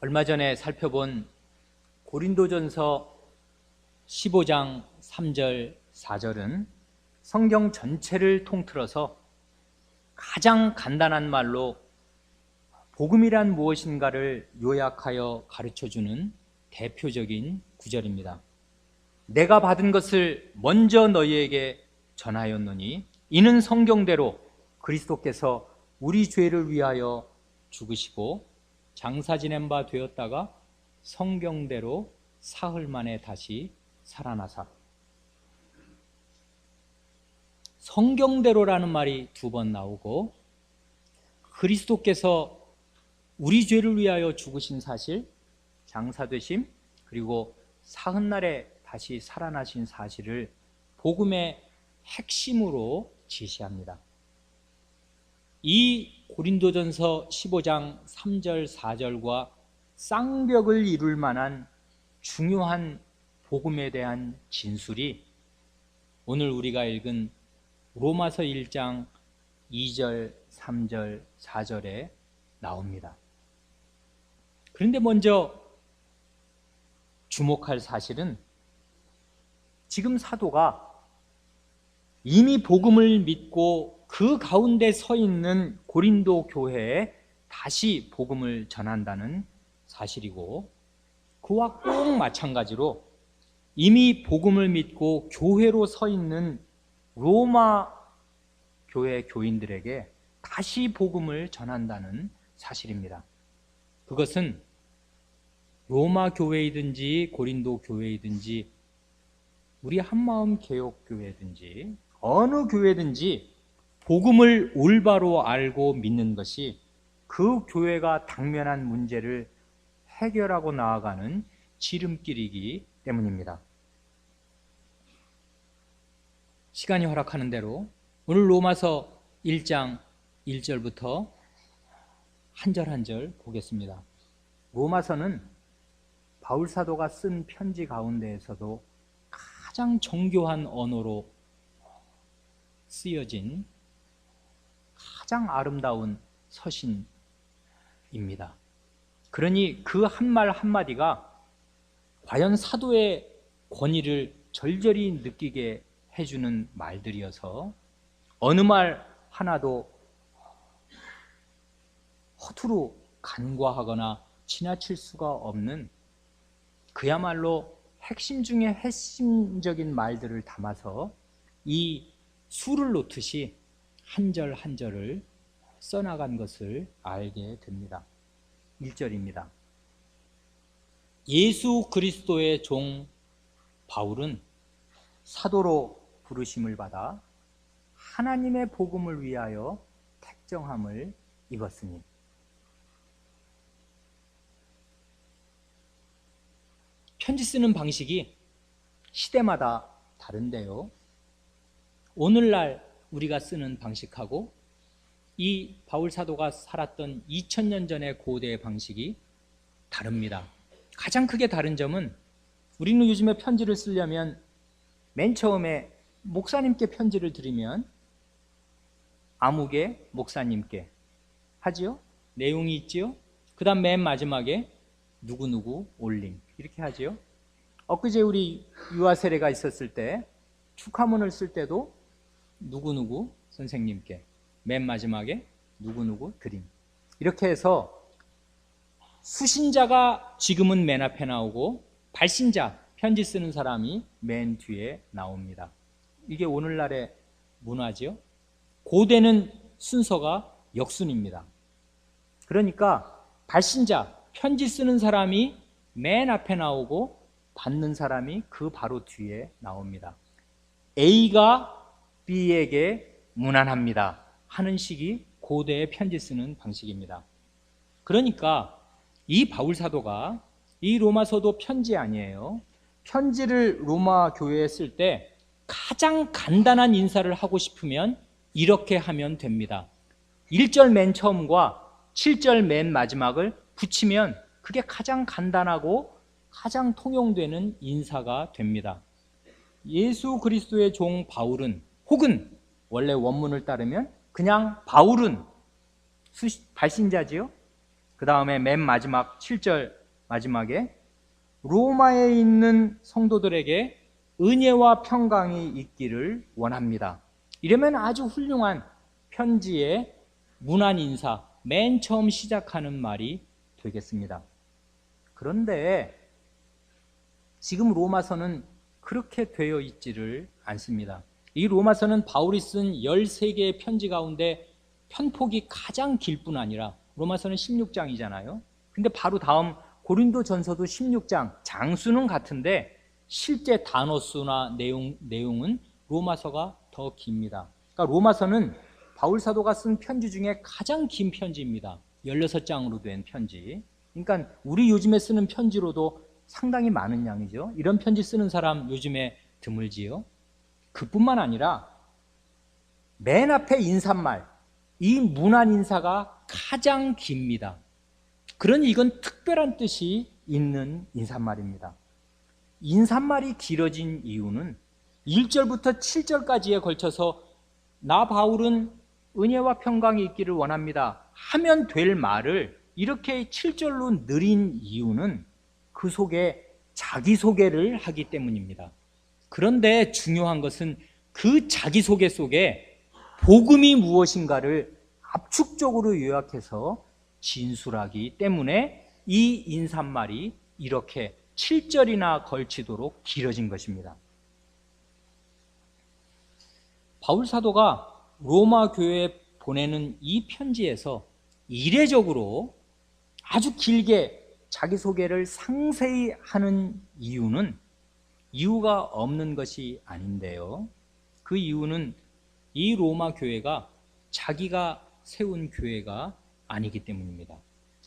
얼마 전에 살펴본 고린도전서 15장 3절 4절은 성경 전체를 통틀어서 가장 간단한 말로 복음이란 무엇인가를 요약하여 가르쳐주는 대표적인 구절입니다. 내가 받은 것을 먼저 너희에게 전하였노니 이는 성경대로 그리스도께서 우리 죄를 위하여 죽으시고 장사 지낸 바 되었다가 성경대로 사흘 만에 다시 살아나사. 성경대로라는 말이 2번 나오고 그리스도께서 우리 죄를 위하여 죽으신 사실, 장사되심, 그리고 사흘날에 다시 살아나신 사실을 복음의 핵심으로 제시합니다. 이 고린도전서 15장 3절 4절과 쌍벽을 이룰 만한 중요한 복음에 대한 진술이 오늘 우리가 읽은 로마서 1장 2절, 3절, 4절에 나옵니다. 그런데 먼저 주목할 사실은 지금 사도가 이미 복음을 믿고 그 가운데 서 있는 고린도 교회에 다시 복음을 전한다는 사실이고, 그와 꼭 마찬가지로 이미 복음을 믿고 교회로 서 있는 로마 교회 교인들에게 다시 복음을 전한다는 사실입니다. 그것은 로마 교회이든지 고린도 교회이든지 우리 한마음 개혁교회든지 어느 교회든지 복음을 올바로 알고 믿는 것이 그 교회가 당면한 문제를 해결하고 나아가는 지름길이기 때문입니다. 시간이 허락하는 대로 오늘 로마서 1장 1절부터 한 절 한 절 보겠습니다. 로마서는 바울 사도가 쓴 편지 가운데에서도 가장 정교한 언어로 쓰여진 가장 아름다운 서신입니다. 그러니 그 한말 한마디가 과연 사도의 권위를 절절히 느끼게 해주는 말들이어서 어느 말 하나도 허투루 간과하거나 지나칠 수가 없는 그야말로 핵심 중에 핵심적인 말들을 담아서 이 수를 놓듯이 한 절 한 절을 써나간 것을 알게 됩니다. 1절입니다. 예수 그리스도의 종 바울은 사도로 부르심을 받아 하나님의 복음을 위하여 택정함을 입었으니. 편지 쓰는 방식이 시대마다 다른데요, 오늘날 우리가 쓰는 방식하고 이 바울 사도가 살았던 2000년 전의 고대의 방식이 다릅니다. 가장 크게 다른 점은 우리는 요즘에 편지를 쓰려면 맨 처음에 목사님께 편지를 드리면 아무개 목사님께 하지요? 내용이 있지요? 그 다음 맨 마지막에 누구누구 올림 이렇게 하지요? 엊그제 우리 유아 세례가 있었을 때 축하문을 쓸 때도 누구누구 선생님께 맨 마지막에 누구누구 드림 이렇게 해서 수신자가 지금은 맨 앞에 나오고 발신자 편지 쓰는 사람이 맨 뒤에 나옵니다. 이게 오늘날의 문화지요. 고대는 순서가 역순입니다. 그러니까 발신자 편지 쓰는 사람이 맨 앞에 나오고 받는 사람이 그 바로 뒤에 나옵니다. A가 B에게 문안합니다 하는 식이 고대의 편지 쓰는 방식입니다. 그러니까 이 바울 사도가 이 로마서도 편지 아니에요. 편지를 로마 교회에 쓸 때 가장 간단한 인사를 하고 싶으면 이렇게 하면 됩니다. 1절 맨 처음과 7절 맨 마지막을 붙이면 그게 가장 간단하고 가장 통용되는 인사가 됩니다. 예수 그리스도의 종 바울은, 혹은 원래 원문을 따르면 그냥 바울은 발신자지요. 그 다음에 맨 마지막 7절 마지막에 로마에 있는 성도들에게 은혜와 평강이 있기를 원합니다. 이러면 아주 훌륭한 편지의 문안 인사, 맨 처음 시작하는 말이 되겠습니다. 그런데 지금 로마서는 그렇게 되어 있지를 않습니다. 이 로마서는 바울이 쓴 13개의 편지 가운데 편폭이 가장 길 뿐 아니라 로마서는 16장이잖아요. 근데 바로 다음 고린도전서도 16장, 장수는 같은데 실제 단어 수나 내용은 로마서가 더 깁니다. 그러니까 로마서는 바울 사도가 쓴 편지 중에 가장 긴 편지입니다. 16장으로 된 편지. 그러니까 우리 요즘에 쓰는 편지로도 상당히 많은 양이죠. 이런 편지 쓰는 사람 요즘에 드물지요. 그뿐만 아니라 맨 앞에 인사말, 이 문안 인사가 가장 깁니다. 그러니 이건 특별한 뜻이 있는 인사말입니다. 인사말이 길어진 이유는 1절부터 7절까지에 걸쳐서 나 바울은 은혜와 평강이 있기를 원합니다 하면 될 말을 이렇게 7절로 느린 이유는 그 속에 자기소개를 하기 때문입니다. 그런데 중요한 것은 그 자기소개 속에 복음이 무엇인가를 압축적으로 요약해서 진술하기 때문에 이 인사말이 이렇게 7절이나 걸치도록 길어진 것입니다. 바울 사도가 로마 교회에 보내는 이 편지에서 이례적으로 아주 길게 자기소개를 상세히 하는 이유가 없는 것이 아닌데요. 그 이유는 이 로마 교회가 자기가 세운 교회가 아니기 때문입니다.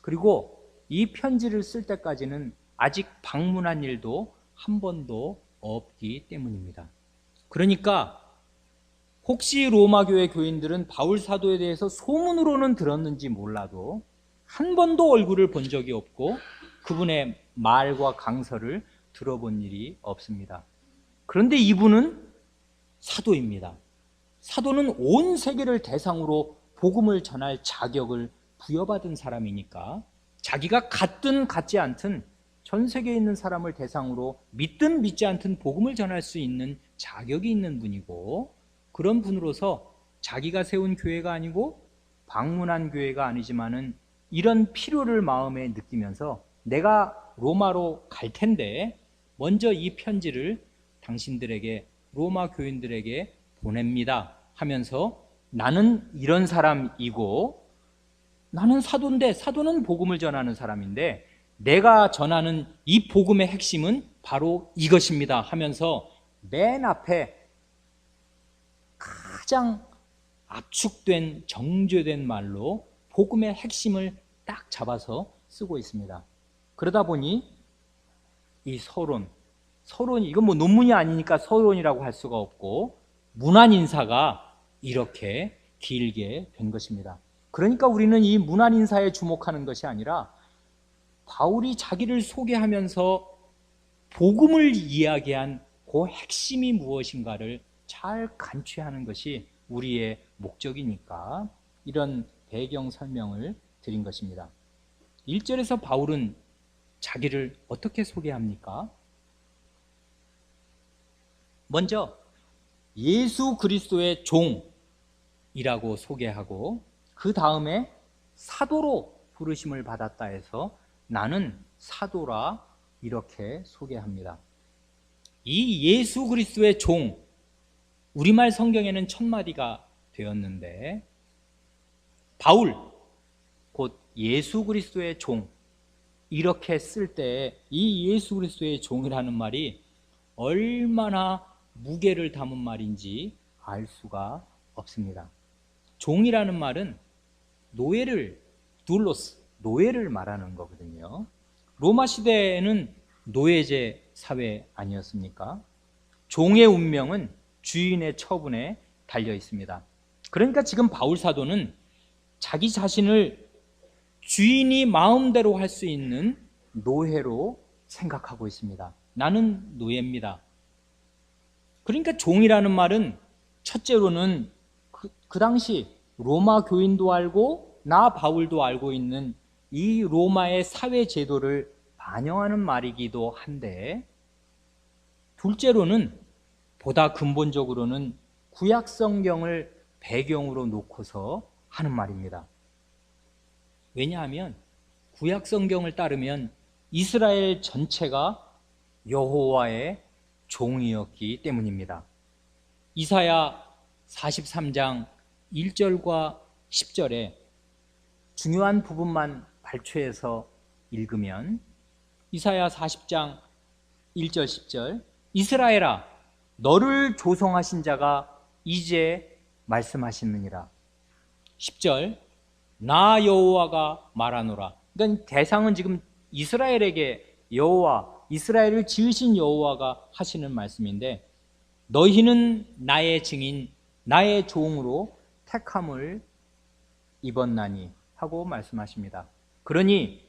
그리고 이 편지를 쓸 때까지는 아직 방문한 일도 한 번도 없기 때문입니다. 그러니까 혹시 로마 교회 교인들은 바울 사도에 대해서 소문으로는 들었는지 몰라도 한 번도 얼굴을 본 적이 없고 그분의 말과 강서를 들어본 일이 없습니다. 그런데 이분은 사도입니다. 사도는 온 세계를 대상으로 복음을 전할 자격을 부여받은 사람이니까 자기가 같든 같지 않든 전 세계에 있는 사람을 대상으로 믿든 믿지 않든 복음을 전할 수 있는 자격이 있는 분이고, 그런 분으로서 자기가 세운 교회가 아니고 방문한 교회가 아니지만은 이런 필요를 마음에 느끼면서 내가 로마로 갈 텐데 먼저 이 편지를 당신들에게, 로마 교인들에게 보냅니다 하면서 나는 이런 사람이고 나는 사도인데, 사도는 복음을 전하는 사람인데 내가 전하는 이 복음의 핵심은 바로 이것입니다 하면서 맨 앞에 가장 압축된 정제된 말로 복음의 핵심을 딱 잡아서 쓰고 있습니다. 그러다 보니 이 서론 이건 뭐 논문이 아니니까 서론이라고 할 수가 없고 문안 인사가 이렇게 길게 된 것입니다. 그러니까 우리는 이 문안 인사에 주목하는 것이 아니라 바울이 자기를 소개하면서 복음을 이야기한 그 핵심이 무엇인가를 잘 간취하는 것이 우리의 목적이니까 이런 배경 설명을 드린 것입니다. 1절에서 바울은 자기를 어떻게 소개합니까? 먼저 예수 그리스도의 종이라고 소개하고 그 다음에 사도로 부르심을 받았다 해서 나는 사도라 이렇게 소개합니다. 이 예수 그리스도의 종, 우리말 성경에는 1000마디가 되었는데 바울, 곧 예수 그리스도의 종 이렇게 쓸 때 이 예수 그리스도의 종이라는 말이 얼마나 무게를 담은 말인지 알 수가 없습니다. 종이라는 말은 노예를, 둘로스, 노예를 말하는 거거든요. 로마 시대에는 노예제 사회 아니었습니까? 종의 운명은 주인의 처분에 달려 있습니다. 그러니까 지금 바울 사도는 자기 자신을 주인이 마음대로 할 수 있는 노예로 생각하고 있습니다. 나는 노예입니다. 그러니까 종이라는 말은 첫째로는 그 당시 로마 교인도 알고 나 바울도 알고 있는 이 로마의 사회 제도를 반영하는 말이기도 한데, 둘째로는 보다 근본적으로는 구약 성경을 배경으로 놓고서 하는 말입니다. 왜냐하면 구약 성경을 따르면 이스라엘 전체가 여호와의 종이었기 때문입니다. 이사야 43장 1절과 10절에 중요한 부분만 발췌해서 읽으면, 이사야 40장 1절 10절, 이스라엘아 너를 조성하신 자가 이제 말씀하시느니라. 10절, 나 여호와가 말하노라. 그러니까 대상은 지금 이스라엘에게 여호와, 이스라엘을 지으신 여호와가 하시는 말씀인데, 너희는 나의 증인, 나의 종으로 택함을 입었나니 하고 말씀하십니다. 그러니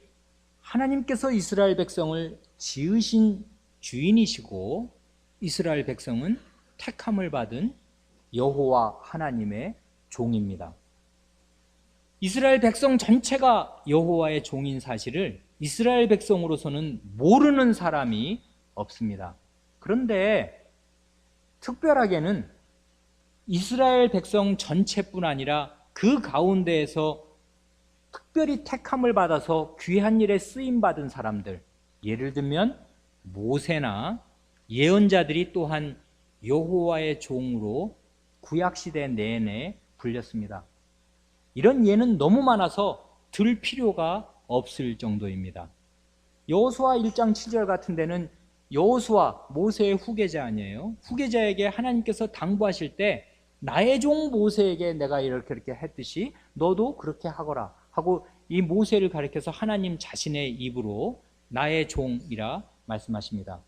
하나님께서 이스라엘 백성을 지으신 주인이시고, 이스라엘 백성은 택함을 받은 여호와 하나님의 종입니다. 이스라엘 백성 전체가 여호와의 종인 사실을 이스라엘 백성으로서는 모르는 사람이 없습니다. 그런데 특별하게는 이스라엘 백성 전체뿐 아니라 그 가운데에서 특별히 택함을 받아서 귀한 일에 쓰임받은 사람들, 예를 들면 모세나 예언자들이 또한 여호와의 종으로 구약시대 내내 불렸습니다. 이런 예는 너무 많아서 들 필요가 없을 정도입니다. 여호수아 1장 7절 같은 데는 여호수아, 모세의 후계자 아니에요? 후계자에게 하나님께서 당부하실 때 나의 종 모세에게 내가 이렇게 했듯이 너도 그렇게 하거라 하고 이 모세를 가리켜서 하나님 자신의 입으로 나의 종이라 말씀하십니다.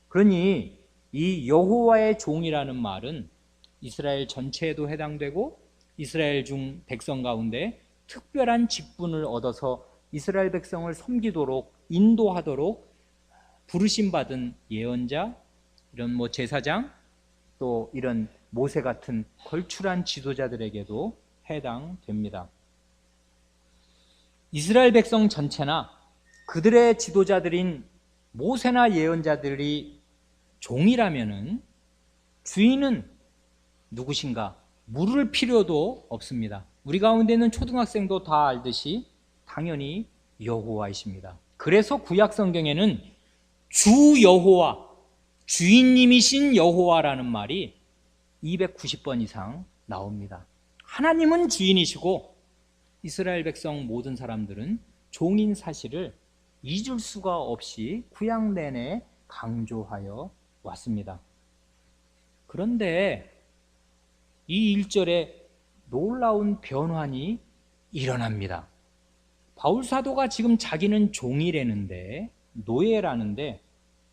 그러니 이 여호와의 종이라는 말은 이스라엘 전체에도 해당되고, 이스라엘 중 백성 가운데 특별한 직분을 얻어서 이스라엘 백성을 섬기도록 인도하도록 부르심 받은 예언자, 이런 제사장, 또 이런 모세 같은 걸출한 지도자들에게도 해당됩니다. 이스라엘 백성 전체나 그들의 지도자들인 모세나 예언자들이 종이라면은 주인은 누구신가? 물을 필요도 없습니다. 우리 가운데 있는 초등학생도 다 알듯이 당연히 여호와이십니다. 그래서 구약 성경에는 주 여호와, 주인님이신 여호와라는 말이 290번 이상 나옵니다. 하나님은 주인이시고 이스라엘 백성 모든 사람들은 종인 사실을 잊을 수가 없이 구약 내내 강조하여 왔습니다. 그런데 이 1절에 놀라운 변환이 일어납니다. 바울 사도가 지금 자기는 종이라는데, 노예라는데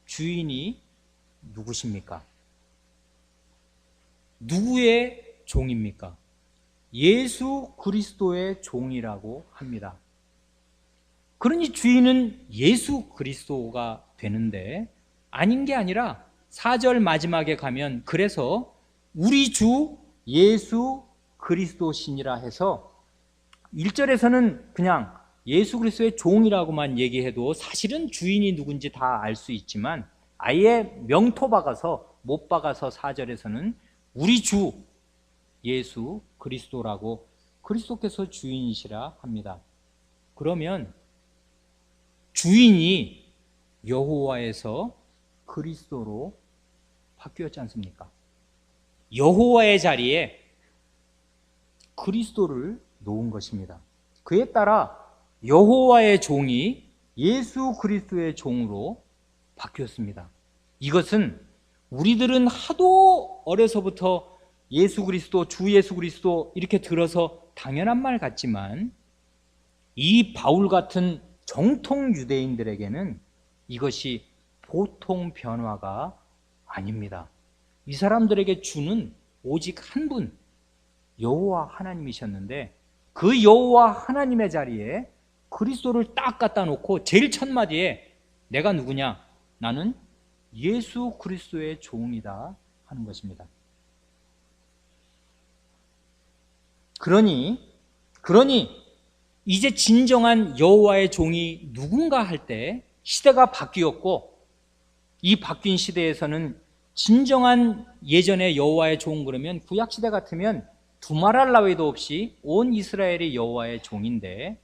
주인이 누구십니까? 누구의 종입니까? 예수 그리스도의 종이라고 합니다. 그러니 주인은 예수 그리스도가 되는데, 아닌 게 아니라 4절 마지막에 가면 그래서 우리 주 예수 그리스도시니라 해서 1절에서는 그냥 예수 그리스도의 종이라고만 얘기해도 사실은 주인이 누군지 다 알 수 있지만, 아예 명토 박아서 못 박아서 4절에서는 우리 주 예수 그리스도라고 그리스도께서 주인이시라 합니다. 그러면 주인이 여호와에서 그리스도로 바뀌었지 않습니까? 여호와의 자리에 그리스도를 놓은 것입니다. 그에 따라 여호와의 종이 예수 그리스도의 종으로 바뀌었습니다. 이것은 우리들은 하도 어려서부터 예수 그리스도, 주 예수 그리스도 이렇게 들어서 당연한 말 같지만, 이 바울 같은 정통 유대인들에게는 이것이 보통 변화가 아닙니다. 이 사람들에게 주는 오직 한 분, 여호와 하나님이셨는데, 그 여호와 하나님의 자리에 그리스도를 딱 갖다 놓고 제일 첫 마디에 내가 누구냐? 나는 예수 그리스도의 종이다 하는 것입니다. 그러니 이제 진정한 여호와의 종이 누군가 할 때 시대가 바뀌었고, 이 바뀐 시대에서는 진정한 예전의 여호와의 종, 그러면 구약 시대 같으면 두말할 나위도 없이 온 이스라엘이 여호와의 종인데,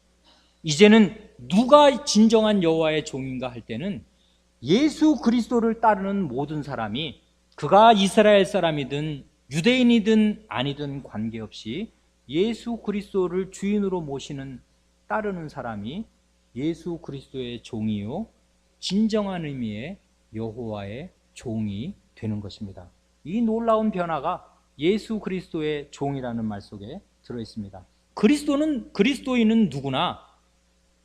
이제는 누가 진정한 여호와의 종인가 할 때는 예수 그리스도를 따르는 모든 사람이, 그가 이스라엘 사람이든 유대인이든 아니든 관계없이 예수 그리스도를 주인으로 모시는, 따르는 사람이 예수 그리스도의 종이요 진정한 의미의 여호와의 종이 되는 것입니다. 이 놀라운 변화가 예수 그리스도의 종이라는 말 속에 들어있습니다. 그리스도인은 누구나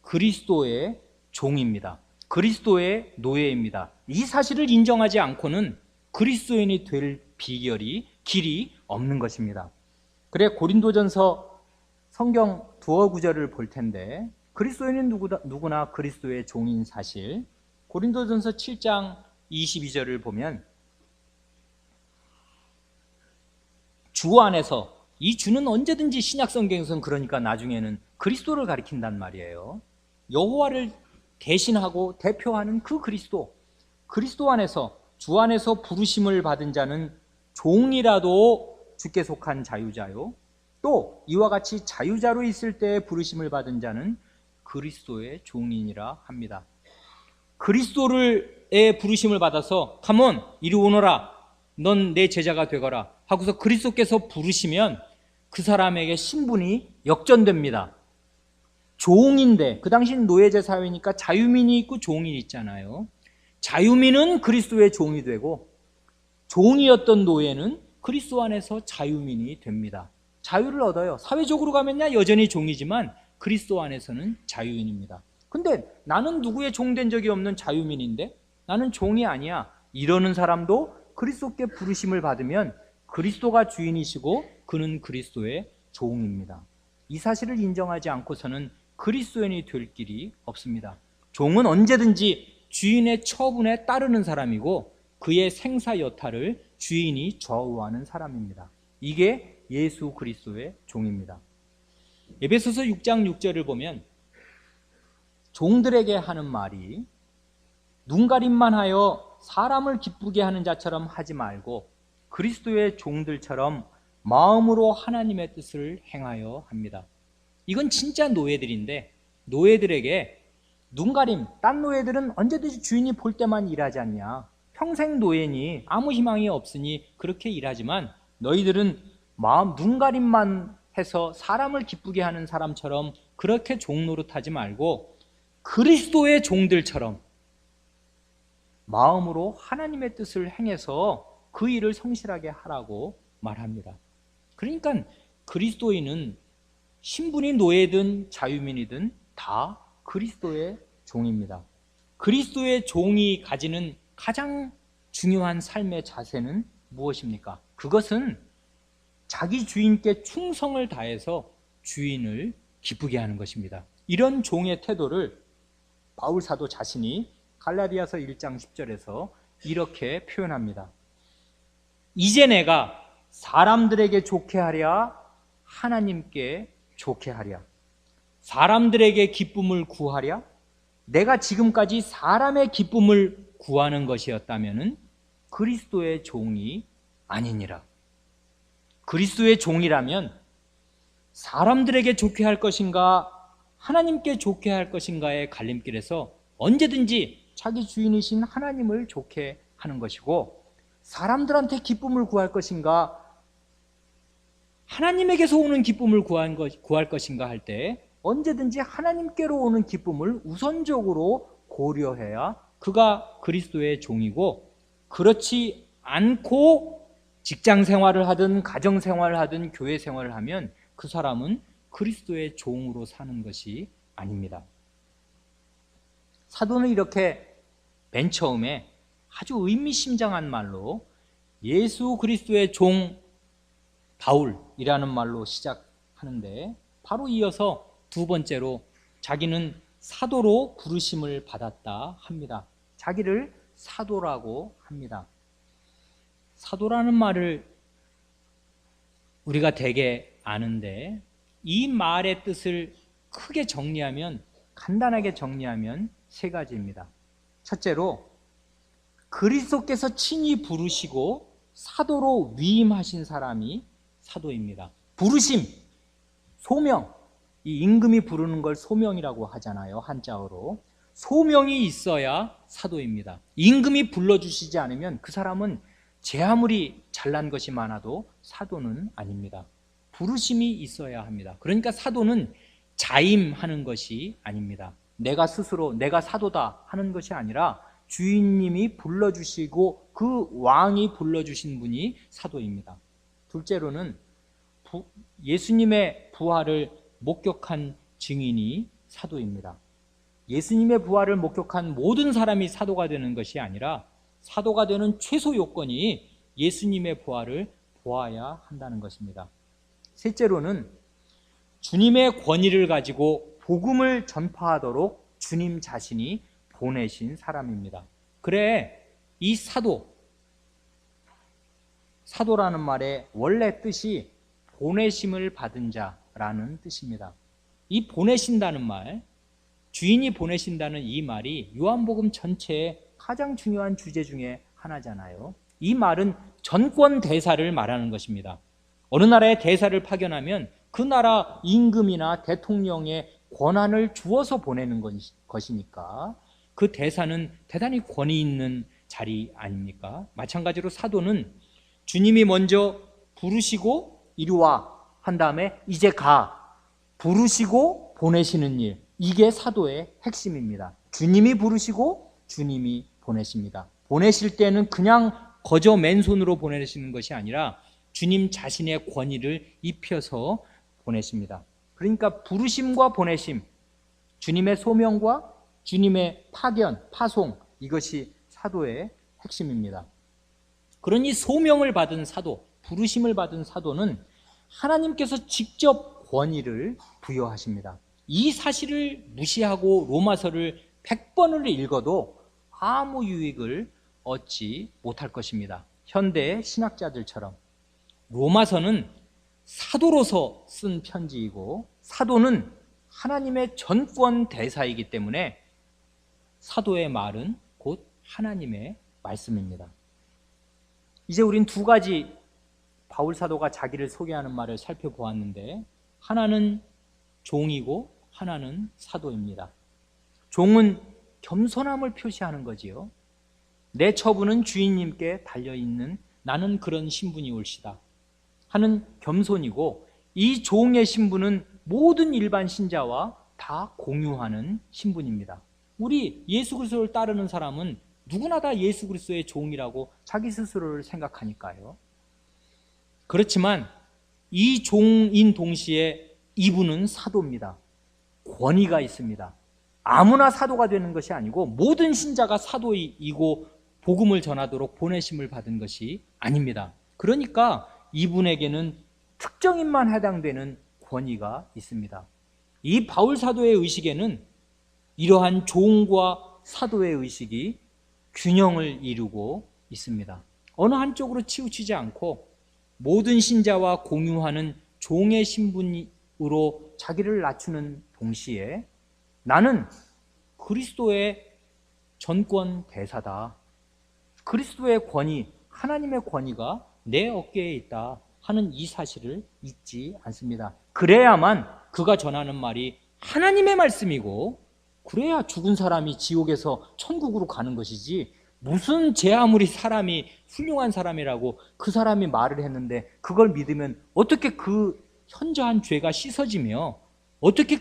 그리스도의 종입니다. 그리스도의 노예입니다. 이 사실을 인정하지 않고는 그리스도인이 될 길이 없는 것입니다. 그래, 고린도전서 성경 두어 구절을 볼 텐데, 그리스도인은 누구나 그리스도의 종인 사실, 고린도전서 7장 22절을 보면, 주 안에서, 이 주는 언제든지 신약 성경에서는 그러니까 나중에는 그리스도를 가리킨단 말이에요. 여호와를 대신하고 대표하는 그 그리스도 안에서, 주 안에서 부르심을 받은 자는 종이라도 주께 속한 자유자요, 또 이와 같이 자유자로 있을 때 부르심을 받은 자는 그리스도의 종이니라 합니다. 그리스도의 부르심을 받아서 컴온 이리 오너라, 넌 내 제자가 되거라 하고서 그리스도께서 부르시면 그 사람에게 신분이 역전됩니다. 종인데, 그 당시는 노예제 사회니까 자유민이 있고 종이 있잖아요. 자유민은 그리스도의 종이 되고, 종이었던 노예는 그리스도 안에서 자유민이 됩니다. 자유를 얻어요. 사회적으로 가면야 여전히 종이지만 그리스도 안에서는 자유인입니다. 근데 나는 누구의 종된 적이 없는 자유민인데 나는 종이 아니야, 이러는 사람도 그리스도께 부르심을 받으면 그리스도가 주인이시고 그는 그리스도의 종입니다. 이 사실을 인정하지 않고서는 그리스도인이 될 길이 없습니다. 종은 언제든지 주인의 처분에 따르는 사람이고, 그의 생사 여타를 주인이 좌우하는 사람입니다. 이게 예수 그리스도의 종입니다. 에베소서 6장 6절을 보면 종들에게 하는 말이, 눈가림만 하여 사람을 기쁘게 하는 자처럼 하지 말고 그리스도의 종들처럼 마음으로 하나님의 뜻을 행하여 합니다. 이건 진짜 노예들인데, 노예들에게 눈가림, 딴 노예들은 언제든지 주인이 볼 때만 일하지 않냐, 평생 노예니 아무 희망이 없으니 그렇게 일하지만 너희들은 마음 눈가림만 해서 사람을 기쁘게 하는 사람처럼 그렇게 종 노릇하지 말고 그리스도의 종들처럼 마음으로 하나님의 뜻을 행해서 그 일을 성실하게 하라고 말합니다. 그러니까 그리스도인은 신분이 노예든 자유민이든 다 그리스도의 종입니다. 그리스도의 종이 가지는 가장 중요한 삶의 자세는 무엇입니까? 그것은 자기 주인께 충성을 다해서 주인을 기쁘게 하는 것입니다. 이런 종의 태도를 바울 사도 자신이 갈라디아서 1장 10절에서 이렇게 표현합니다. 이제 내가 사람들에게 좋게 하랴 하나님께 좋게 하랴, 사람들에게 기쁨을 구하랴, 내가 지금까지 사람의 기쁨을 구하는 것이었다면 그리스도의 종이 아니니라. 그리스도의 종이라면 사람들에게 좋게 할 것인가 하나님께 좋게 할 것인가의 갈림길에서 언제든지 자기 주인이신 하나님을 좋게 하는 것이고, 사람들한테 기쁨을 구할 것인가 하나님에게서 오는 기쁨을 구할 것인가 할 때 언제든지 하나님께로 오는 기쁨을 우선적으로 고려해야 그가 그리스도의 종이고, 그렇지 않고 직장 생활을 하든 가정 생활을 하든 교회 생활을 하면 그 사람은 그리스도의 종으로 사는 것이 아닙니다. 사도는 이렇게 맨 처음에 아주 의미심장한 말로 예수 그리스도의 종 바울이라는 말로 시작하는데, 바로 이어서 두 번째로 자기는 사도로 부르심을 받았다 합니다. 자기를 사도라고 합니다. 사도라는 말을 우리가 대개 아는데, 이 말의 뜻을 크게 정리하면, 간단하게 정리하면 세 가지입니다. 첫째로, 그리스도께서 친히 부르시고 사도로 위임하신 사람이 사도입니다. 부르심, 소명, 이 임금이 부르는 걸 소명이라고 하잖아요, 한자어로. 소명이 있어야 사도입니다. 임금이 불러주시지 않으면 그 사람은 제 아무리 잘난 것이 많아도 사도는 아닙니다. 부르심이 있어야 합니다. 그러니까 사도는 자임하는 것이 아닙니다. 내가 스스로 내가 사도다 하는 것이 아니라 주인님이 불러주시고 그 왕이 불러주신 분이 사도입니다. 둘째로는 예수님의 부활을 목격한 증인이 사도입니다. 예수님의 부활을 목격한 모든 사람이 사도가 되는 것이 아니라 사도가 되는 최소 요건이 예수님의 부활을 보아야 한다는 것입니다. 셋째로는 주님의 권위를 가지고 복음을 전파하도록 주님 자신이 보내신 사람입니다. 그래, 이 사도라는 말의 원래 뜻이 보내심을 받은 자라는 뜻입니다. 이 보내신다는 말, 주인이 보내신다는 이 말이 요한복음 전체의 가장 중요한 주제 중에 하나잖아요. 이 말은 전권 대사를 말하는 것입니다. 어느 나라에 대사를 파견하면 그 나라 임금이나 대통령의 권한을 주어서 보내는 것이니까 그 대사는 대단히 권위 있는 자리 아닙니까? 마찬가지로 사도는 주님이 먼저 부르시고 이리 와 한 다음에 이제 가, 부르시고 보내시는 일, 이게 사도의 핵심입니다. 주님이 부르시고 주님이 보내십니다. 보내실 때는 그냥 거저 맨손으로 보내시는 것이 아니라 주님 자신의 권위를 입혀서 보내십니다. 그러니까 부르심과 보내심, 주님의 소명과 주님의 파견, 파송, 이것이 사도의 핵심입니다. 그러니 소명을 받은 사도, 부르심을 받은 사도는 하나님께서 직접 권위를 부여하십니다. 이 사실을 무시하고 로마서를 100번을 읽어도 아무 유익을 얻지 못할 것입니다. 현대 신학자들처럼. 로마서는 사도로서 쓴 편지이고 사도는 하나님의 전권 대사이기 때문에 사도의 말은 곧 하나님의 말씀입니다. 이제 우린 두 가지 바울 사도가 자기를 소개하는 말을 살펴보았는데, 하나는 종이고 하나는 사도입니다. 종은 겸손함을 표시하는 거지요. 내 처분은 주인님께 달려있는 나는 그런 신분이 올시다 하는 겸손이고, 이 종의 신분은 모든 일반 신자와 다 공유하는 신분입니다. 우리 예수 그리스도를 따르는 사람은 누구나 다 예수 그리스도의 종이라고 자기 스스로를 생각하니까요. 그렇지만 이 종인 동시에 이분은 사도입니다. 권위가 있습니다. 아무나 사도가 되는 것이 아니고 모든 신자가 사도이고 복음을 전하도록 보내심을 받은 것이 아닙니다. 그러니까 이분에게는 특정인만 해당되는 권위가 있습니다. 이 바울 사도의 의식에는 이러한 종과 사도의 의식이 균형을 이루고 있습니다. 어느 한쪽으로 치우치지 않고 모든 신자와 공유하는 종의 신분으로 자기를 낮추는 동시에 나는 그리스도의 전권 대사다, 그리스도의 권위, 하나님의 권위가 내 어깨에 있다 하는 이 사실을 잊지 않습니다. 그래야만 그가 전하는 말이 하나님의 말씀이고, 그래야 죽은 사람이 지옥에서 천국으로 가는 것이지, 무슨 제 아무리 사람이 훌륭한 사람이라고 그 사람이 말을 했는데 그걸 믿으면 어떻게 그 현저한 죄가 씻어지며 어떻게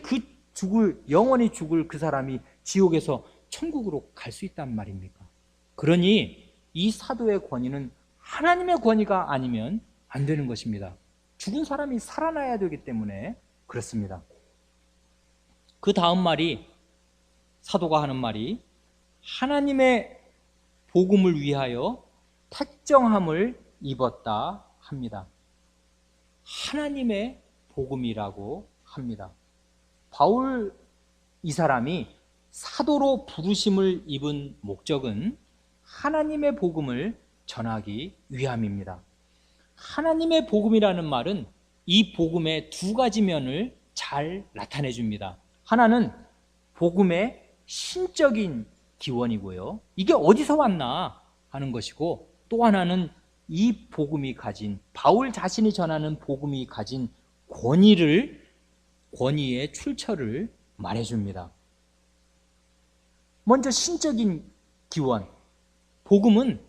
영원히 죽을 그 사람이 지옥에서 천국으로 갈 수 있단 말입니까? 그러니 이 사도의 권위는 하나님의 권위가 아니면 안 되는 것입니다. 죽은 사람이 살아나야 되기 때문에 그렇습니다. 그 다음 말이, 사도가 하는 말이 하나님의 복음을 위하여 택정함을 입었다 합니다. 하나님의 복음이라고 합니다. 바울 이 사람이 사도로 부르심을 입은 목적은 하나님의 복음을 전하기 위함입니다. 하나님의 복음이라는 말은 이 복음의 두 가지 면을 잘 나타내 줍니다. 하나는 복음의 신적인 기원이고요. 이게 어디서 왔나 하는 것이고, 또 하나는 이 복음이 가진, 바울 자신이 전하는 복음이 가진 권위의 출처를 말해줍니다. 먼저 신적인 기원, 복음은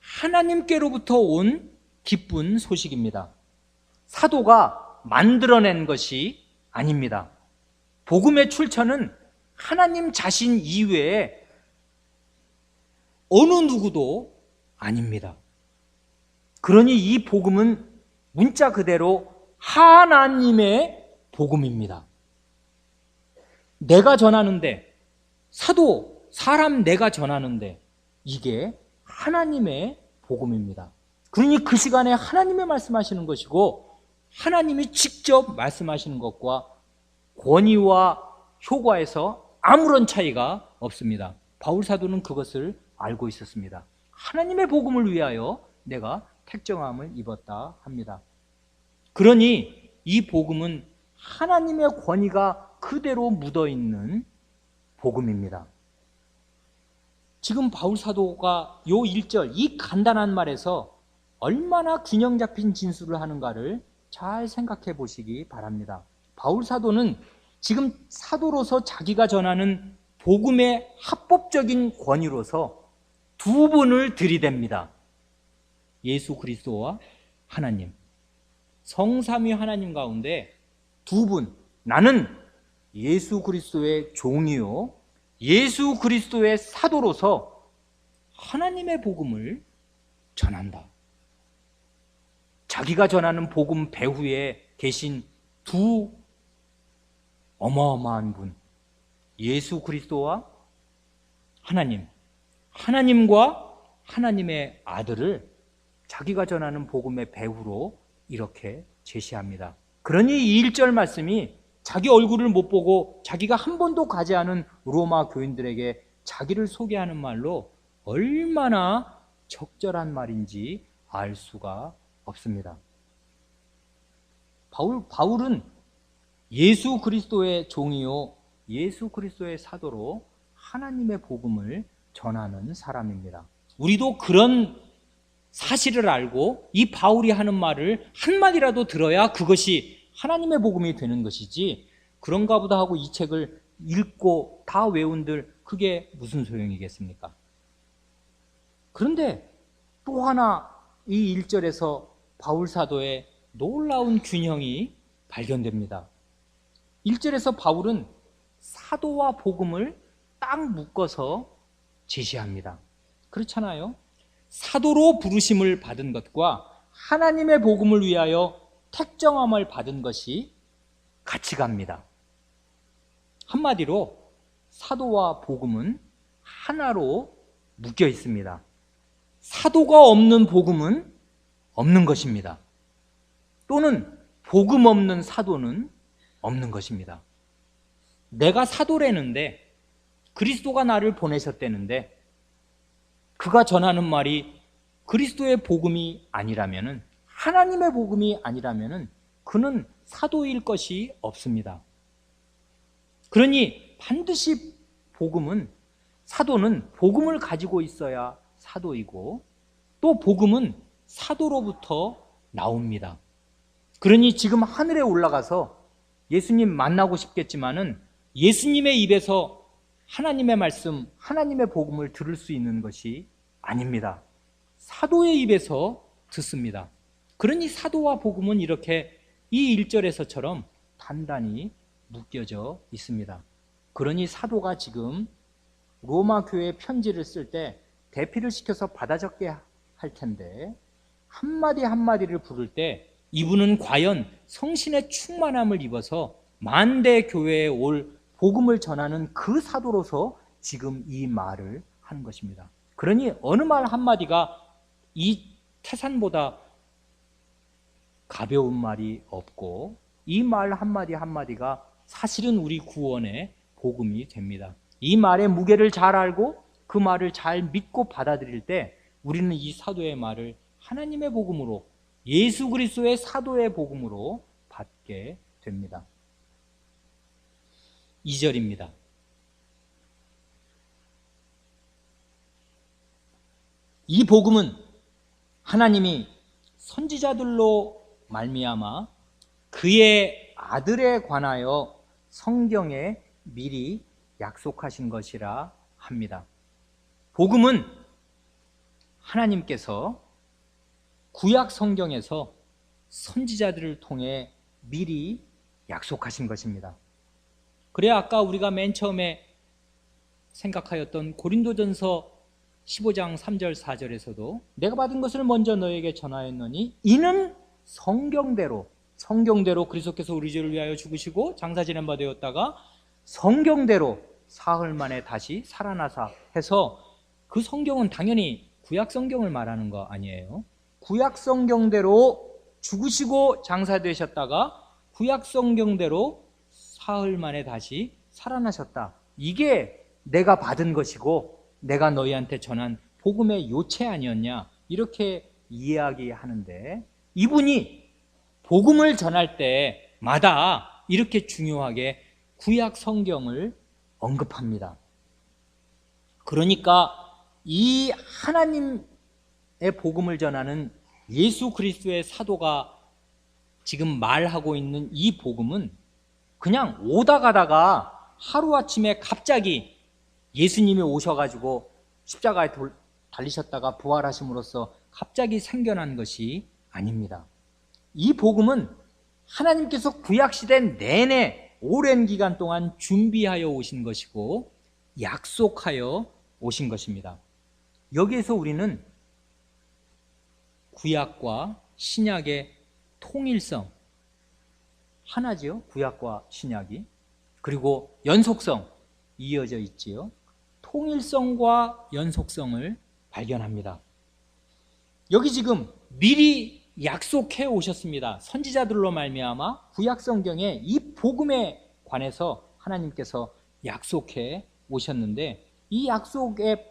하나님께로부터 온 기쁜 소식입니다. 사도가 만들어낸 것이 아닙니다. 복음의 출처는 하나님 자신 이외에 어느 누구도 아닙니다. 그러니 이 복음은 문자 그대로 하나님의 복음입니다. 내가 전하는데, 사람 내가 전하는데 이게 하나님의 복음입니다. 그러니 그 시간에 하나님이 말씀하시는 것이고, 하나님이 직접 말씀하시는 것과 권위와 효과에서 아무런 차이가 없습니다. 바울 사도는 그것을 알고 있었습니다. 하나님의 복음을 위하여 내가 택정함을 입었다 합니다. 그러니 이 복음은 하나님의 권위가 그대로 묻어있는 복음입니다. 지금 바울 사도가 요 1절, 이 간단한 말에서 얼마나 균형 잡힌 진술을 하는가를 잘 생각해 보시기 바랍니다. 바울 사도는 지금 사도로서 자기가 전하는 복음의 합법적인 권위로서 두 분을 들이댑니다. 예수 그리스도와 하나님, 성삼위 하나님 가운데 두 분, 나는 예수 그리스도의 종이요 예수 그리스도의 사도로서 하나님의 복음을 전한다. 자기가 전하는 복음 배후에 계신 두 어마어마한 분, 예수 그리스도와 하나님, 하나님과 하나님의 아들을 자기가 전하는 복음의 배후로 이렇게 제시합니다. 그러니 이 1절 말씀이 자기 얼굴을 못 보고 자기가 한 번도 가지 않은 로마 교인들에게 자기를 소개하는 말로 얼마나 적절한 말인지 알 수가 없습니다. 바울은 예수 그리스도의 종이요 예수 그리스도의 사도로 하나님의 복음을 전하는 사람입니다. 우리도 그런 사실을 알고 이 바울이 하는 말을 한마디라도 들어야 그것이 하나님의 복음이 되는 것이지, 그런가 보다 하고 이 책을 읽고 다 외운들 그게 무슨 소용이겠습니까? 그런데 또 하나 이 1절에서 바울 사도의 놀라운 균형이 발견됩니다. 1절에서 바울은 사도와 복음을 딱 묶어서 제시합니다. 그렇잖아요? 사도로 부르심을 받은 것과 하나님의 복음을 위하여 택정함을 받은 것이 같이 갑니다. 한마디로 사도와 복음은 하나로 묶여 있습니다. 사도가 없는 복음은 없는 것입니다. 또는 복음 없는 사도는 없는 것입니다. 내가 사도라는데, 그리스도가 나를 보내셨다는데 그가 전하는 말이 그리스도의 복음이 아니라면은, 하나님의 복음이 아니라면은 그는 사도일 것이 없습니다. 그러니 반드시 사도는 복음을 가지고 있어야 사도이고, 또 복음은 사도로부터 나옵니다. 그러니 지금 하늘에 올라가서 예수님 만나고 싶겠지만은 예수님의 입에서 하나님의 말씀, 하나님의 복음을 들을 수 있는 것이 아닙니다. 사도의 입에서 듣습니다. 그러니 사도와 복음은 이렇게 이 1절에서처럼 단단히 묶여져 있습니다. 그러니 사도가 지금 로마 교회에 편지를 쓸 때 대피를 시켜서 받아 적게 할 텐데, 한마디 한마디를 부를 때 이분은 과연 성신의 충만함을 입어서 만대 교회에 올 복음을 전하는 그 사도로서 지금 이 말을 하는 것입니다. 그러니 어느 말 한마디가 이 태산보다 가벼운 말이 없고, 이 말 한마디 한마디가 사실은 우리 구원의 복음이 됩니다. 이 말의 무게를 잘 알고 그 말을 잘 믿고 받아들일 때 우리는 이 사도의 말을 하나님의 복음으로, 예수 그리스도의 사도의 복음으로 받게 됩니다. 2절입니다. 이 복음은 하나님이 선지자들로 말미암아 그의 아들에 관하여 성경에 미리 약속하신 것이라 합니다. 복음은 하나님께서 구약 성경에서 선지자들을 통해 미리 약속하신 것입니다. 그래야 아까 우리가 맨 처음에 생각하였던 고린도전서 15장 3절 4절에서도 내가 받은 것을 먼저 너에게 전하였노니 이는 성경대로 그리스도께서 우리 죄를 위하여 죽으시고 장사 지낸 바 되었다가 성경대로 사흘 만에 다시 살아나사 해서 그 성경은 당연히 구약 성경을 말하는 거 아니에요. 구약 성경대로 죽으시고 장사되셨다가 구약 성경대로 사흘 만에 다시 살아나셨다. 이게 내가 받은 것이고 내가 너희한테 전한 복음의 요체 아니었냐, 이렇게 이야기하는데 이분이 복음을 전할 때마다 이렇게 중요하게 구약 성경을 언급합니다. 그러니까 이 하나님의 복음을 전하는 예수 그리스도의 사도가 지금 말하고 있는 이 복음은 그냥 오다 가다가 하루아침에 갑자기 예수님이 오셔가지고 십자가에 달리셨다가 부활하심으로써 갑자기 생겨난 것이 아닙니다. 이 복음은 하나님께서 구약시대 내내 오랜 기간 동안 준비하여 오신 것이고 약속하여 오신 것입니다. 여기에서 우리는 구약과 신약의 통일성, 하나지요, 구약과 신약이. 그리고 연속성, 이어져 있지요. 통일성과 연속성을 발견합니다. 여기 지금 미리 약속해 오셨습니다. 선지자들로 말미암아 구약 성경에 이 복음에 관해서 하나님께서 약속해 오셨는데 이 약속의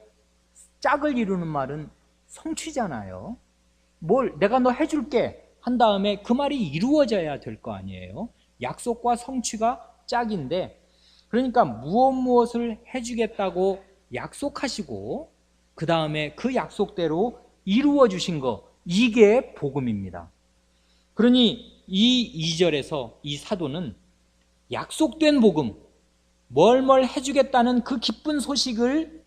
짝을 이루는 말은 성취잖아요. 내가 너 해줄게 한 다음에 그 말이 이루어져야 될 거 아니에요. 약속과 성취가 짝인데, 그러니까 무엇을 해주겠다고 약속하시고 그 다음에 그 약속대로 이루어 주신 거, 이게 복음입니다. 그러니 이 2절에서 이 사도는 약속된 복음, 뭘 해주겠다는 그 기쁜 소식을,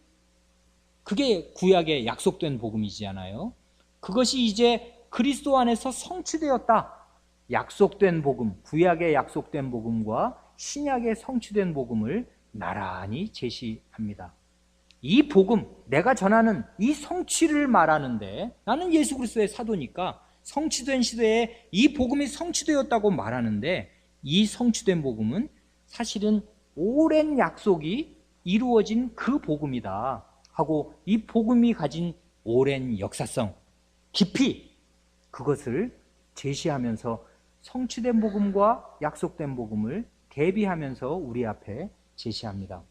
그게 구약의 약속된 복음이잖아요. 그것이 이제 그리스도 안에서 성취되었다. 약속된 복음, 구약의 약속된 복음과 신약의 성취된 복음을 나란히 제시합니다. 이 복음, 내가 전하는 이 성취를 말하는데, 나는 예수 그리스도의 사도니까 성취된 시대에 이 복음이 성취되었다고 말하는데, 이 성취된 복음은 사실은 오랜 약속이 이루어진 그 복음이다 하고, 이 복음이 가진 오랜 역사성, 깊이, 그것을 제시하면서 성취된 복음과 약속된 복음을 대비하면서 우리 앞에 제시합니다.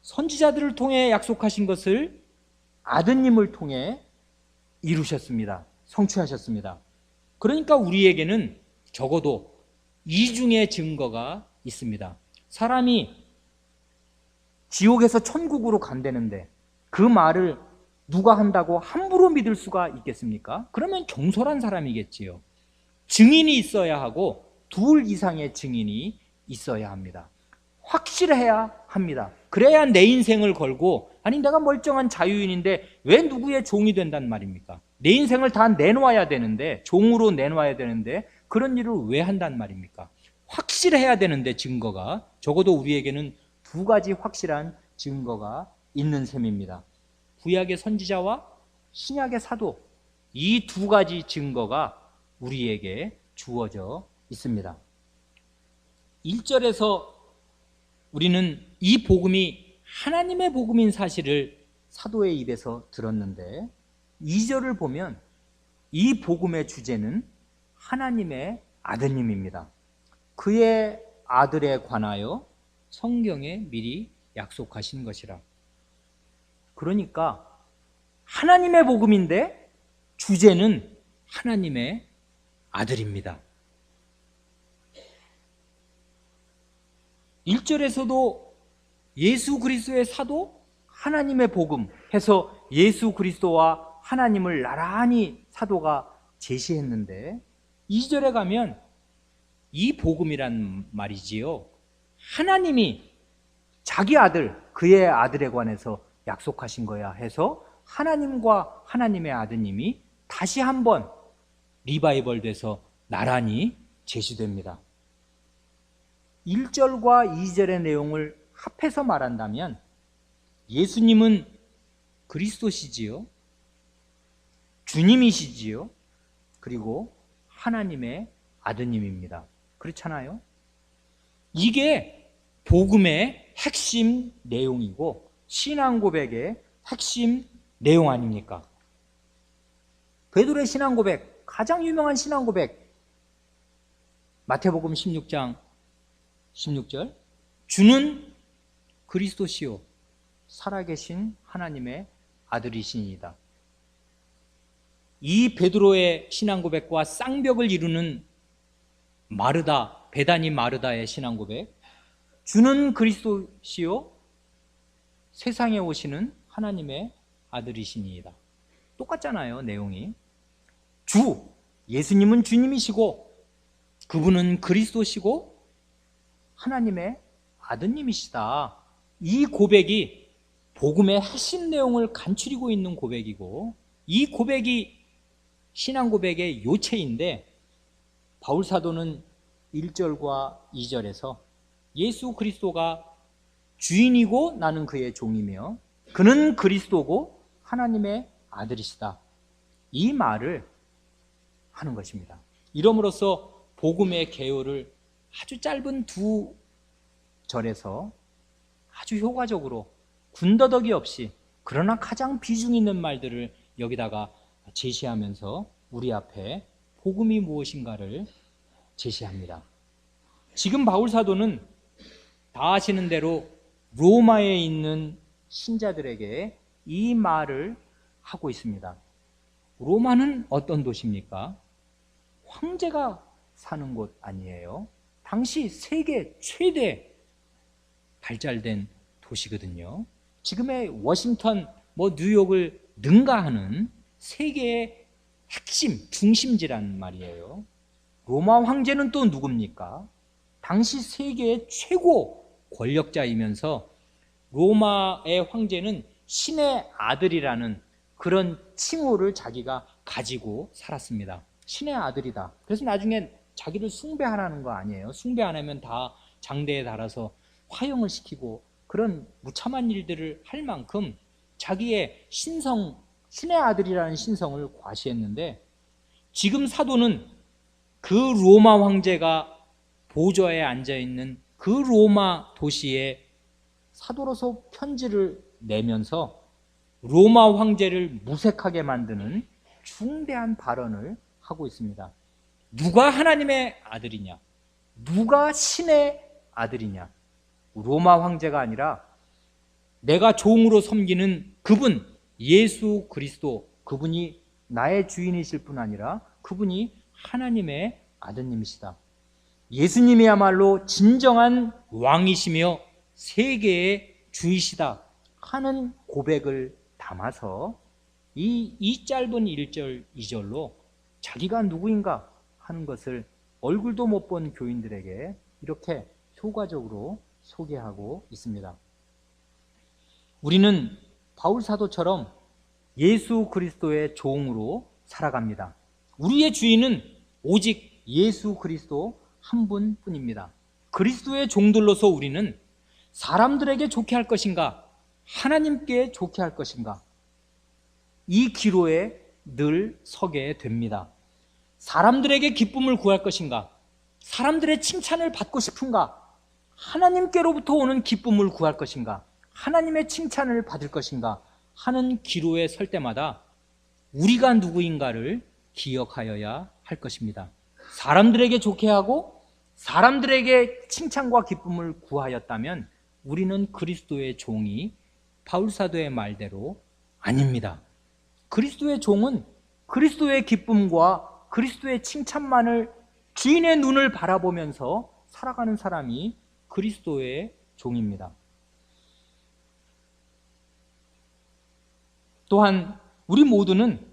선지자들을 통해 약속하신 것을 아드님을 통해 이루셨습니다. 성취하셨습니다. 그러니까 우리에게는 적어도 이중의 증거가 있습니다. 사람이 지옥에서 천국으로 간다는데 그 말을 누가 한다고 함부로 믿을 수가 있겠습니까? 그러면 경솔한 사람이겠지요. 증인이 있어야 하고 둘 이상의 증인이 있어야 합니다. 확실해야 합니다. 그래야 내 인생을 걸고, 아니 내가 멀쩡한 자유인인데 왜 누구의 종이 된단 말입니까? 내 인생을 다 내놓아야 되는데, 종으로 내놓아야 되는데 그런 일을 왜 한단 말입니까? 확실해야 되는데 증거가, 적어도 우리에게는 두 가지 확실한 증거가 있는 셈입니다. 구약의 선지자와 신약의 사도, 이 두 가지 증거가 우리에게 주어져 있습니다. 1절에서 우리는 이 복음이 하나님의 복음인 사실을 사도의 입에서 들었는데 2절을 보면 이 복음의 주제는 하나님의 아드님입니다. 그의 아들에 관하여 성경에 미리 약속하신 것이라. 그러니까 하나님의 복음인데 주제는 하나님의 아들입니다. 1절에서도 예수 그리스도의 사도, 하나님의 복음 해서 예수 그리스도와 하나님을 나란히 사도가 제시했는데 2절에 가면 이 복음이란 말이지요, 하나님이 자기 아들, 그의 아들에 관해서 약속하신 거야 해서 하나님과 하나님의 아드님이 다시 한번 리바이벌 돼서 나란히 제시됩니다. 1절과 2절의 내용을 합해서 말한다면 예수님은 그리스도시지요, 주님이시지요, 그리고 하나님의 아드님입니다. 그렇잖아요? 이게 복음의 핵심 내용이고 신앙 고백의 핵심 내용 아닙니까? 베드로의 신앙 고백, 가장 유명한 신앙 고백, 마태복음 16장 16절, 주는 그리스도시요 살아계신 하나님의 아들이시니이다. 이 베드로의 신앙 고백과 쌍벽을 이루는 마르다, 베다니 마르다의 신앙 고백, 주는 그리스도시요 세상에 오시는 하나님의 아들이시니이다. 똑같잖아요, 내용이. 주, 예수님은 주님이시고 그분은 그리스도시고 하나님의 아드님이시다. 이 고백이 복음의 핵심 내용을 간추리고 있는 고백이고 이 고백이 신앙 고백의 요체인데 바울 사도는 1절과 2절에서 예수 그리스도가 주인이고 나는 그의 종이며 그는 그리스도고 하나님의 아들이시다, 이 말을 하는 것입니다. 이러므로써 복음의 개요를 아주 짧은 두 절에서 아주 효과적으로 군더더기 없이 그러나 가장 비중 있는 말들을 여기다가 제시하면서 우리 앞에 복음이 무엇인가를 제시합니다. 지금 바울 사도는 다 아시는 대로 로마에 있는 신자들에게 이 말을 하고 있습니다. 로마는 어떤 도시입니까? 황제가 사는 곳 아니에요? 당시 세계 최대 발달된 도시거든요. 지금의 워싱턴, 뉴욕을 능가하는 세계의 핵심, 중심지란 말이에요. 로마 황제는 또 누굽니까? 당시 세계의 최고 권력자이면서 로마의 황제는 신의 아들이라는 그런 칭호를 자기가 가지고 살았습니다. 신의 아들이다. 그래서 나중에 자기를 숭배하라는 거 아니에요. 숭배 안 하면 다 장대에 달아서 화형을 시키고 그런 무참한 일들을 할 만큼 자기의 신성, 신의 아들이라는 신성을 과시했는데 지금 사도는 그 로마 황제가 보좌에 앉아있는 그 로마 도시에 사도로서 편지를 내면서 로마 황제를 무색하게 만드는 중대한 발언을 하고 있습니다. 누가 하나님의 아들이냐? 누가 신의 아들이냐? 로마 황제가 아니라 내가 종으로 섬기는 그분, 예수 그리스도, 그분이 나의 주인이실 뿐 아니라 그분이 하나님의 아드님이시다. 예수님이야말로 진정한 왕이시며 세계의 주이시다 하는 고백을 담아서 이 짧은 1절, 2절로 자기가 누구인가 하는 것을 얼굴도 못 본 교인들에게 이렇게 효과적으로 소개하고 있습니다. 우리는 바울 사도처럼 예수 그리스도의 종으로 살아갑니다. 우리의 주인은 오직 예수 그리스도 한 분뿐입니다. 그리스도의 종들로서 우리는 사람들에게 좋게 할 것인가, 하나님께 좋게 할 것인가, 이 기로에 늘 서게 됩니다. 사람들에게 기쁨을 구할 것인가, 사람들의 칭찬을 받고 싶은가, 하나님께로부터 오는 기쁨을 구할 것인가, 하나님의 칭찬을 받을 것인가 하는 기로에 설 때마다 우리가 누구인가를 기억하여야 할 것입니다. 사람들에게 좋게 하고 사람들에게 칭찬과 기쁨을 구하였다면 우리는 그리스도의 종이 바울 사도의 말대로 아닙니다. 그리스도의 종은 그리스도의 기쁨과 그리스도의 칭찬만을 주인의 눈을 바라보면서 살아가는 사람이 그리스도의 종입니다. 또한 우리 모두는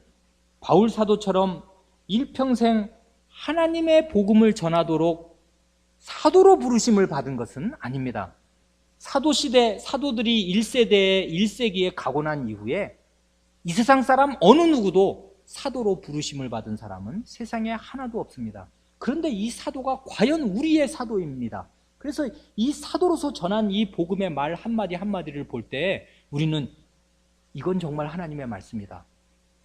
바울 사도처럼 일평생 하나님의 복음을 전하도록 사도로 부르심을 받은 것은 아닙니다. 사도시대, 사도들이 1세대에 1세기에 가고 난 이후에 이 세상 사람 어느 누구도 사도로 부르심을 받은 사람은 세상에 하나도 없습니다. 그런데 이 사도가 과연 우리의 사도입니다. 그래서 이 사도로서 전한 이 복음의 말 한마디 한마디를 볼 때 우리는 이건 정말 하나님의 말씀이다.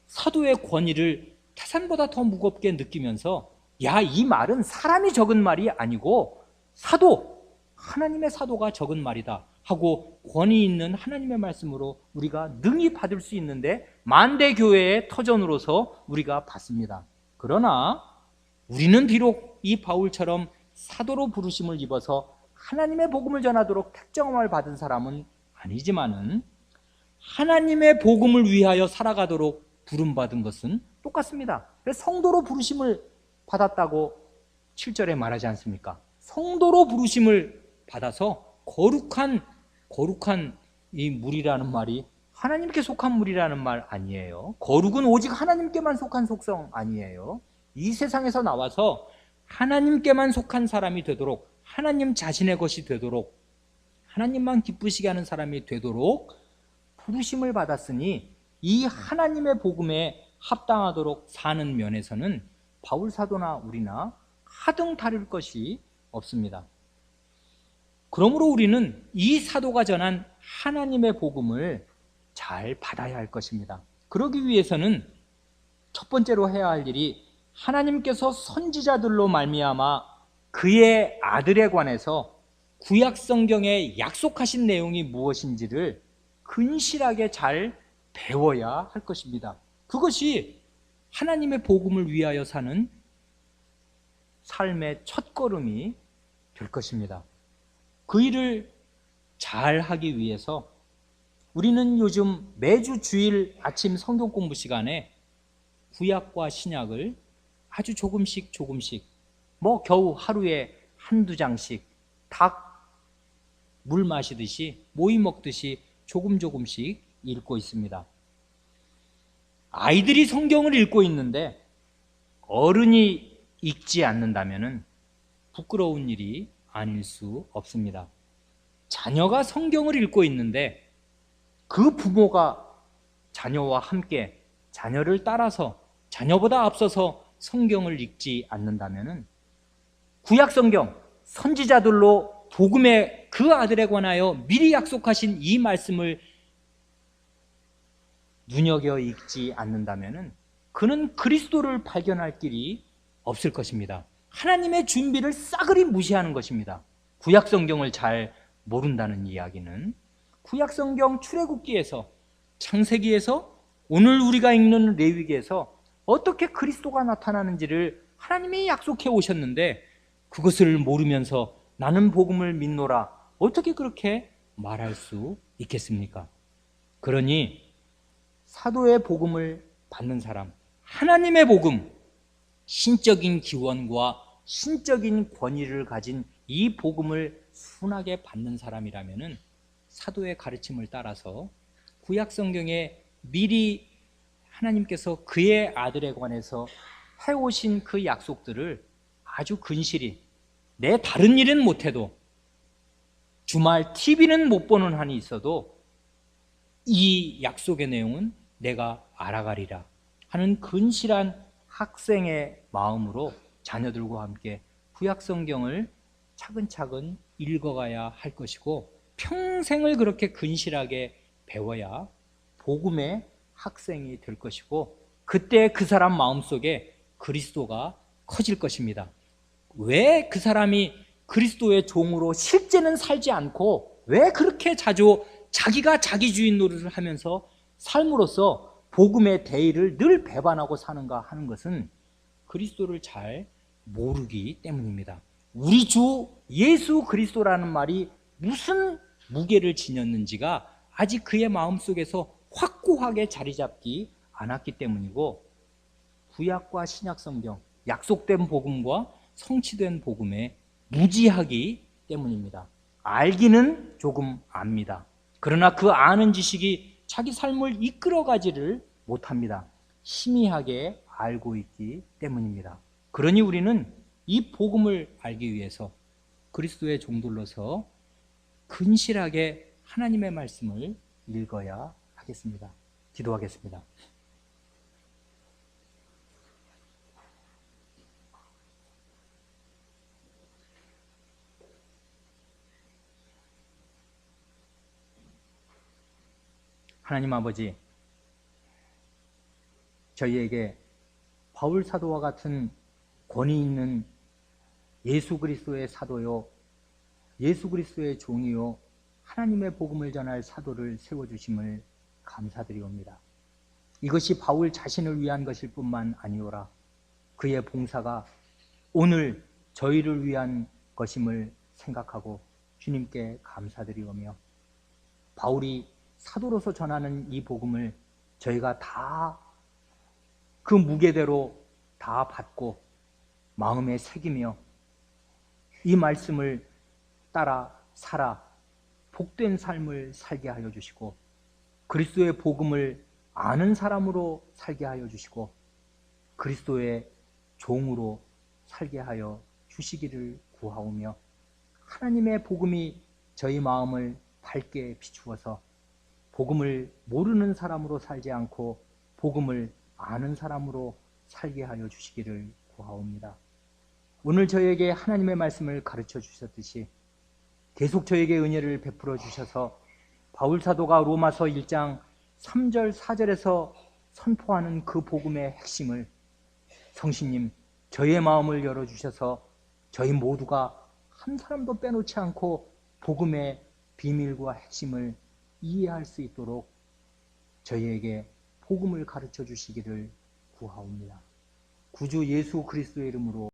사도의 권위를 태산보다 더 무겁게 느끼면서 야, 이 말은 사람이 적은 말이 아니고 사도, 하나님의 사도가 적은 말이다 하고 권위 있는 하나님의 말씀으로 우리가 능히 받을 수 있는데 만대교회의 터전으로서 우리가 받습니다. 그러나 우리는 비록 이 바울처럼 사도로 부르심을 입어서 하나님의 복음을 전하도록 특정함을 받은 사람은 아니지만은 하나님의 복음을 위하여 살아가도록 부름받은 것은 똑같습니다. 그래서 성도로 부르심을 받았다고 7절에 말하지 않습니까? 성도로 부르심을 받아서 거룩한 이 물이라는 말이 하나님께 속한 물이라는 말 아니에요. 거룩은 오직 하나님께만 속한 속성 아니에요. 이 세상에서 나와서 하나님께만 속한 사람이 되도록, 하나님 자신의 것이 되도록, 하나님만 기쁘시게 하는 사람이 되도록 부르심을 받았으니 이 하나님의 복음에 합당하도록 사는 면에서는 바울 사도나 우리나 하등 다를 것이 없습니다. 그러므로 우리는 이 사도가 전한 하나님의 복음을 잘 받아야 할 것입니다. 그러기 위해서는 첫 번째로 해야 할 일이 하나님께서 선지자들로 말미암아 그의 아들에 관해서 구약 성경에 약속하신 내용이 무엇인지를 근실하게 잘 배워야 할 것입니다. 그것이 하나님의 복음을 위하여 사는 삶의 첫걸음이 될 것입니다. 그 일을 잘 하기 위해서 우리는 요즘 매주 주일 아침 성경 공부 시간에 구약과 신약을 아주 조금씩 겨우 하루에 한두 장씩 닭 물 마시듯이 모이 먹듯이 조금씩 읽고 있습니다. 아이들이 성경을 읽고 있는데 어른이 읽지 않는다면 부끄러운 일이 아닐 수 없습니다. 자녀가 성경을 읽고 있는데 그 부모가 자녀와 함께 자녀를 따라서 자녀보다 앞서서 성경을 읽지 않는다면 구약 성경 선지자들로 복음의 그 아들에 관하여 미리 약속하신 이 말씀을 눈여겨 읽지 않는다면 그는 그리스도를 발견할 길이 없을 것입니다. 하나님의 준비를 싸그리 무시하는 것입니다. 구약 성경을 잘 모른다는 이야기는 구약 성경 출애굽기에서 창세기에서 오늘 우리가 읽는 레위기에서 어떻게 그리스도가 나타나는지를 하나님이 약속해 오셨는데 그것을 모르면서 나는 복음을 믿노라 어떻게 그렇게 말할 수 있겠습니까? 그러니 사도의 복음을 받는 사람, 하나님의 복음, 신적인 기원과 신적인 권위를 가진 이 복음을 순하게 받는 사람이라면 사도의 가르침을 따라서 구약 성경에 미리 하나님께서 그의 아들에 관해서 해오신 그 약속들을 아주 근실히 내 다른 일은 못해도 주말 TV는 못 보는 한이 있어도 이 약속의 내용은 내가 알아가리라 하는 근실한 학생의 마음으로 자녀들과 함께 구약 성경을 차근차근 읽어가야 할 것이고 평생을 그렇게 근실하게 배워야 복음의 학생이 될 것이고 그때 그 사람 마음속에 그리스도가 커질 것입니다. 왜 그 사람이 그리스도의 종으로 실제는 살지 않고 왜 그렇게 자기가 자기주의 노릇을 하면서 삶으로써 복음의 대의를 늘 배반하고 사는가 하는 것은 그리스도를 잘 모르기 때문입니다. 우리 주 예수 그리스도라는 말이 무슨 무게를 지녔는지가 아직 그의 마음속에서 확고하게 자리 잡지 않았기 때문이고 구약과 신약 성경, 약속된 복음과 성취된 복음에 무지하기 때문입니다. 알기는 조금 압니다. 그러나 그 아는 지식이 자기 삶을 이끌어가지를 못합니다. 희미하게 알고 있기 때문입니다. 그러니 우리는 이 복음을 알기 위해서 그리스도의 종들로서 근실하게 하나님의 말씀을 읽어야 하겠습니다. 기도하겠습니다. 하나님 아버지, 저희에게 바울 사도와 같은 권위 있는 예수 그리스도의 사도요, 예수 그리스도의 종이요, 하나님의 복음을 전할 사도를 세워주심을 감사드리옵니다. 이것이 바울 자신을 위한 것일 뿐만 아니오라. 그의 봉사가 오늘 저희를 위한 것임을 생각하고 주님께 감사드리오며, 바울이 사도로서 전하는 이 복음을 저희가 다 그 무게대로 다 받고 마음에 새기며 이 말씀을 따라 살아 복된 삶을 살게 하여 주시고, 그리스도의 복음을 아는 사람으로 살게 하여 주시고, 그리스도의 종으로 살게 하여 주시기를 구하오며, 하나님의 복음이 저희 마음을 밝게 비추어서 복음을 모르는 사람으로 살지 않고 복음을 아는 사람으로 살게 하여 주시기를 구하옵니다. 오늘 저에게 하나님의 말씀을 가르쳐 주셨듯이 계속 저에게 은혜를 베풀어 주셔서 바울 사도가 로마서 1장 3절 4절에서 선포하는 그 복음의 핵심을 성신님 저의 마음을 열어주셔서 저희 모두가 한 사람도 빼놓지 않고 복음의 비밀과 핵심을 이해할 수 있도록 저희에게 복음을 가르쳐 주시기를 구하옵니다. 구주 예수 그리스도의 이름으로